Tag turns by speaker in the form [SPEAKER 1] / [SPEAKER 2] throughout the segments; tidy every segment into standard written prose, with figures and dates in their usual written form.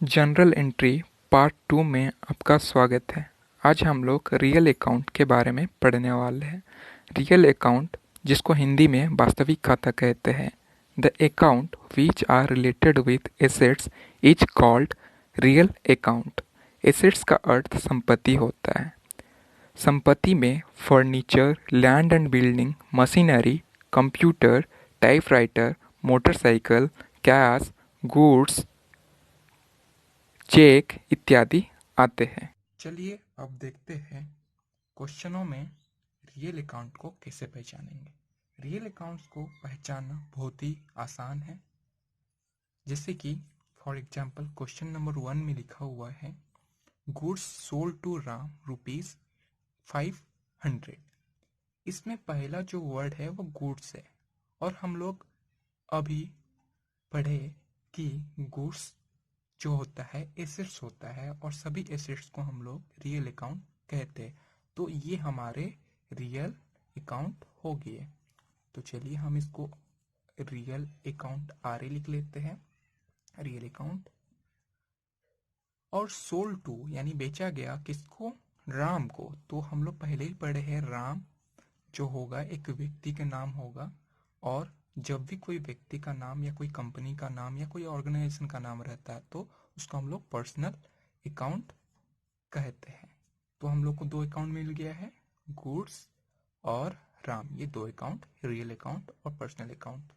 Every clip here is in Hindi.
[SPEAKER 1] जनरल एंट्री पार्ट 2 में आपका स्वागत है। आज हम लोग रियल अकाउंट के बारे में पढ़ने वाले हैं। रियल अकाउंट, जिसको हिंदी में वास्तविक खाता कहते हैं, the account which are related with assets is called real account. Assets का अर्थ संपत्ति होता है। संपत्ति में furniture, land and building, machinery, computer, typewriter, motorcycle, cash, goods, cheque इत्यादि आते हैं। चलिए अब देखते हैं क्वेश्चनों में रियल अकाउंट को कैसे पहचानेंगे। रियल अकाउंट्स को पहचानना बहुत ही आसान है। जैसे कि फॉर एग्जांपल क्वेश्चन नंबर 1 में लिखा हुआ है, goods sold to Ram rupees 500। इसमें पहला जो वर्ड है वो गुड्स है, और हम लोग अभी पढ़े कि गुड्स जो होता है एसेट्स होता है, और सभी एसेट्स को हम लोग रियल अकाउंट कहते हैं। तो ये हमारे रियल अकाउंट हो गए। तो चलिए हम इसको रियल अकाउंट आर लिख लेते हैं, रियल अकाउंट। और सोल्ड टू यानी बेचा गया किसको? राम को। तो हम लोग पहले ही पढ़े हैं, राम जो होगा एक व्यक्ति का नाम होगा, और जब भी कोई व्यक्ति का नाम या कोई कंपनी का नाम या कोई ऑर्गेनाइजेशन का नाम रहता है तो उसको हम लोग पर्सनल अकाउंट कहते हैं। तो हम लोग को दो अकाउंट मिल गया है, गुड्स और राम। ये दो अकाउंट, रियल अकाउंट और पर्सनल अकाउंट।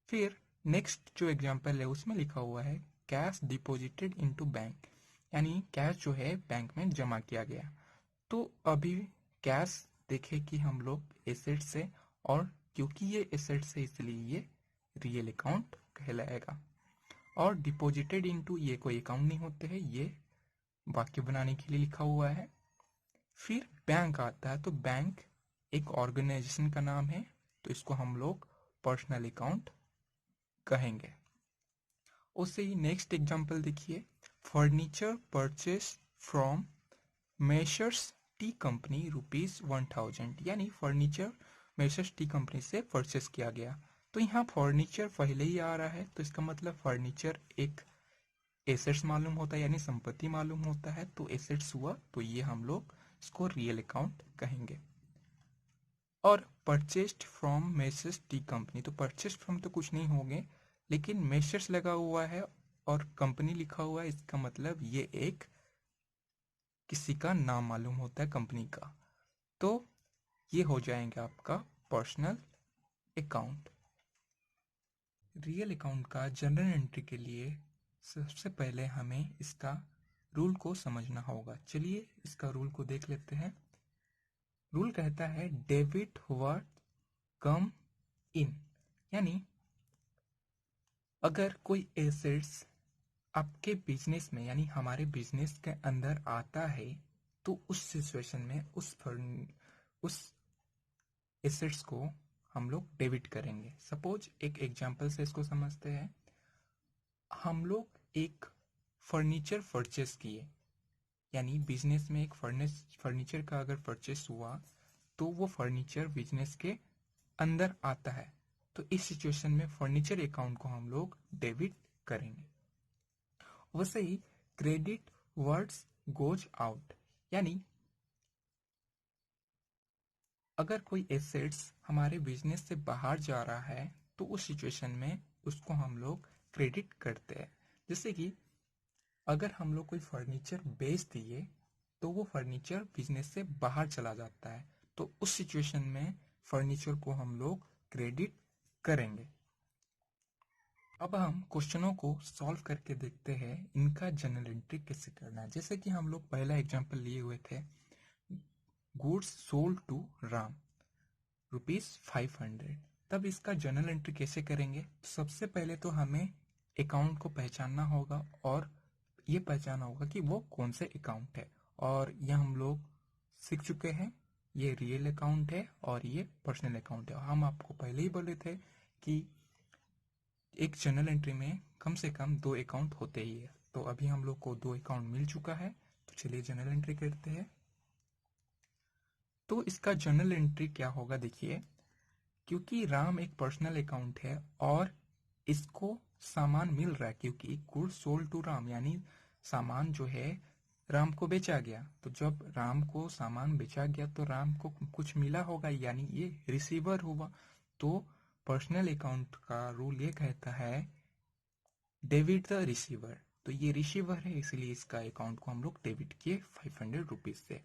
[SPEAKER 1] फिर नेक्स्ट जो एग्जांपल है उसमें लिखा हुआ है, कैश डिपॉजिटेड इनटू बैंक, यानी कैश जो है बैंक में जमा किया गया। तो अभी कैश देखे कि हम लोग एसेट से, और क्योंकि ये एसेट से इसलिए ये रियल अकाउंट कहलाएगा। और डिपॉजिटेड इनटू ये कोई अकाउंट नहीं होते हैं, ये वाक्य बनाने के लिए लिखा हुआ है। फिर बैंक आता है, तो बैंक एक ऑर्गेनाइजेशन का नाम है, तो इसको हम लोग पर्सनल अकाउंट कहेंगे। उससे ही नेक्स्ट एग्जांपल देखिए, furniture purchase from messrs T company rupees 1000, यानी फर्नीचर मेसर्स टी कंपनी से परचेस किया गया। तो यहाँ फर्नीचर पहले ही आ रहा है, तो इसका मतलब फर्नीचर एक एसेट्स मालूम होता है, यानी संपत्ति मालूम होता है। तो एसेट्स हुआ, तो ये हम लोग इसको रियल अकाउंट कहेंगे। और purchased from messrs T company, तो परचेस्ड फ्रॉम तो कुछ नहीं होंगे, लेकिन मेसर्स लगा हुआ है और कंपनी लिखा हुआ है, इसका मतलब ये एक किसी का नाम मालूम होता है, कंपनी का। तो ये हो जाएगा आपका पर्सनल अकाउंट। रियल अकाउंट का जनरल एंट्री के लिए सबसे पहले हमें इसका रूल को समझना होगा। चलिए इसका रूल को देख लेते हैं। रूल कहता है, डेबिट व्हाट कम इन, यानी अगर कोई एसेट्स आपके बिजनेस में, यानी हमारे बिजनेस के अंदर आता है, तो उस सिचुएशन में उस एसेट्स को हम लोग डेबिट करेंगे। सपोज एक एग्जांपल से इसको समझते हैं। हम लोग एक फर्नीचर परचेस किए, यानी बिजनेस में एक फर्नीचर का अगर परचेस हुआ, तो वो फर्नीचर बिजनेस के अंदर आता है। तो इस सिचुएशन में फर्नीचर अकाउंट को हम लोग डेबिट करेंगे। वैसे ही क्रेडिट वर्ड्स गोज आउट, यानी अगर कोई एसेट्स हमारे बिजनेस से बाहर जा रहा है, तो उस सिचुएशन में उसको हम लोग क्रेडिट करते हैं। जैसे कि अगर हम लोग कोई फर्नीचर बेच दिए, तो वो फर्नीचर बिजनेस से बाहर चला जाता है, तो उस सिचुएशन में फर्नीचर को हम लोग क्रेडिट करेंगे। अब हम क्वेश्चनों को सॉल्व करके देखते हैं इनका जनरल एंट्री कैसे करना है। जैसे कि हम लोग पहला एग्जांपल लिए हुए थे, goods sold to Ram rupees 500। तब इसका जनरल एंट्री कैसे करेंगे? सबसे पहले तो हमें अकाउंट को पहचानना होगा, और ये पहचानना होगा कि वो कौन से अकाउंट है। और ये हम लोग सीख चुके हैं, ये रियल अकाउंट है और ये पर्सनल अकाउंट है। हम आपको पहले ही बोले थे कि एक जनरल एंट्री में कम से कम दो अकाउंट होते ही है। तो अभी हम लोग को दो अकाउंट मिल चुका है, तो चलिए जनरल एंट्री करते हैं। तो इसका जनरल एंट्री क्या होगा देखिए, क्योंकि राम एक पर्सनल अकाउंट है और इसको सामान मिल रहा है क्योंकि गुड्स सोल्ड टू राम, यानी सामान जो है राम को बेचा गया। तो जब राम को सामान बेचा गया तो राम को कुछ मिला होगा, यानी ये रिसीवर हुआ। तो पर्सनल अकाउंट का रूल ये कहता है डेबिट द रिसीवर। तो ये रिसीवर है, इसलिए इसका अकाउंट को हम लोग डेबिट किए 500 रुपीज से।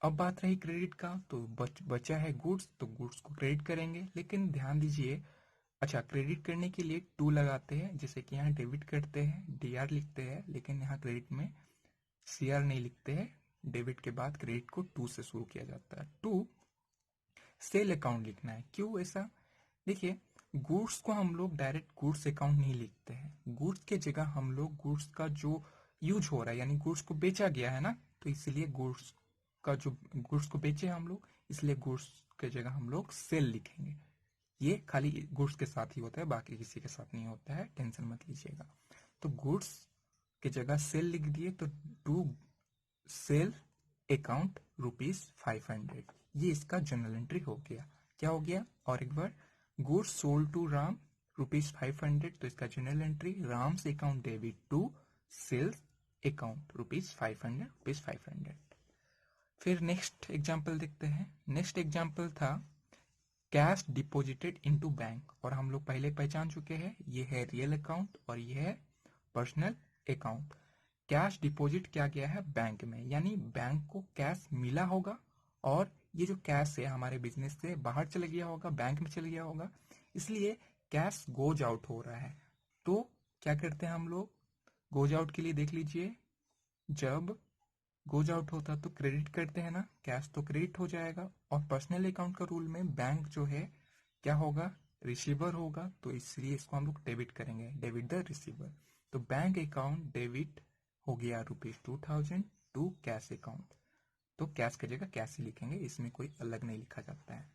[SPEAKER 1] अब बात रही क्रेडिट का, तो बचा है गुड्स, तो गुड्स को क्रेडिट करेंगे। लेकिन ध्यान दीजिए, अच्छा क्रेडिट करने के लिए टू लगाते हैं, जैसे कि यहाँ डेबिट करते हैं डीआर लिखते हैं, लेकिन यहाँ क्रेडिट में सीआर नहीं लिखते हैं। डेबिट के बाद क्रेडिट को टू से शुरू किया जाता है। टू सेल अकाउंट लिखना है। क्यों ऐसा? देखिए, गुड्स को हम लोग डायरेक्ट गुड्स अकाउंट नहीं लिखते हैं। गुड्स के जगह हम लोग गुड्स का जो यूज हो रहा है, यानी गुड्स को बेचा गया है ना, तो इसलिए गुड्स का जो गुड्स को बेचे हम लोग, इसलिए गुड्स के जगह हम लोग सेल लिखेंगे। ये खाली गुड्स के साथ ही होता है, बाकी किसी के साथ नहीं होता है, टेंशन मत लीजिएगा। तो गुड्स के जगह सेल लिख दिए, तो टू सेल अकाउंट ₹500, ये इसका जर्नल एंट्री हो गया। क्या हो गया? और एक बार, गुड्स सोल्ड टू राम ₹500, तो इसका journal entry Ram's account debit to sales account ₹500। फिर नेक्स्ट एग्जाम्पल देखते हैं। नेक्स्ट एग्जाम्पल था कैश डिपॉजिटेड इनटू बैंक, और हम लोग पहले पहचान चुके हैं, ये है रियल अकाउंट और ये है पर्सनल अकाउंट। कैश डिपॉजिट किया गया है बैंक में, यानी बैंक को कैश मिला होगा और ये जो कैश है हमारे बिजनेस से बाहर चला गया होगा, बैंक में चला गया होगा, इसलिए कैश गोज आउट हो रहा है। तो क्या करते हैं हम लोग? गोज आउट के लिए देख लीजिए, जब गोज आउट होता तो क्रेडिट करते हैं ना, कैश तो क्रेडिट हो जाएगा। और पर्सनल अकाउंट का रूल में बैंक जो है क्या होगा? रिसीवर होगा, तो इसलिए इसको हम लोग डेबिट करेंगे, डेबिट द रिसीवर। तो बैंक अकाउंट डेबिट हो गया ₹2000 टू कैश अकाउंट। तो कैश की जगह कैश ही लिखेंगे, इसमें कोई अलग नहीं लिखा जाता है।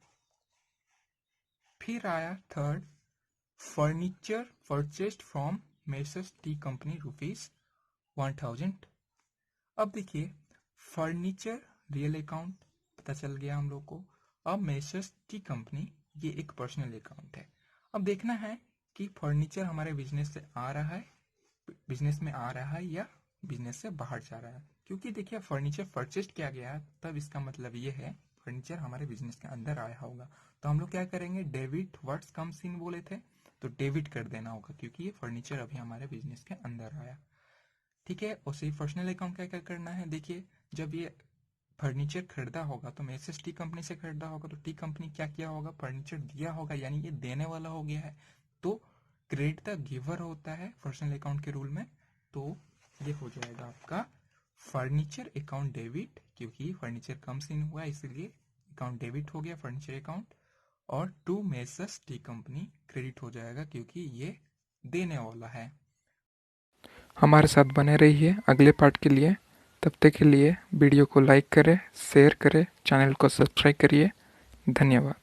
[SPEAKER 1] फिर आया third, furniture purchased from messrs T company ₹1000। अब देखिए, फर्नीचर रियल अकाउंट पता चल गया हम लोग को। अब मेसर्स टी कंपनी ये एक पर्सनल अकाउंट है। अब देखना है कि फर्नीचर हमारे बिजनेस से आ रहा है, बिजनेस में आ रहा है या बिजनेस से बाहर जा रहा है। क्योंकि देखिए, फर्नीचर परचेज किया गया है, तब इसका मतलब ये है फर्नीचर हमारे बिजनेस के अंदर आया होगा। तो हम लोग क्या करेंगे? डेबिट व्हाट्स कम्स इन बोले थे, तो डेबिट कर देना होगा, क्योंकि ये फर्नीचर अभी हमारे बिजनेस के अंदर आया। ठीक है। और सही पर्सनल अकाउंट क्या क्या करना है? देखिए, जब ये फर्नीचर खरीदा होगा तो मेसर्स टी कंपनी से खरीदा होगा, तो टी कंपनी क्या किया होगा? फर्नीचर दिया होगा, यानी ये देने वाला हो गया है। तो क्रेडिट द गिवर होता है पर्सनल अकाउंट के रूल में। तो ये हो जाएगा आपका फर्नीचर अकाउंट डेबिट, क्योंकि फर्नीचर कम्स इन हुआ इसलिए अकाउंट डेबिट हो गया फर्नीचर अकाउंट। और to messrs T company credit हो जाएगा, क्योंकि ये देने वाला है। हमारे साथ बने रहिए अगले पार्ट के लिए। तब तक के लिए वीडियो को लाइक करें, शेयर करें, चैनल को सब्सक्राइब करिए। धन्यवाद।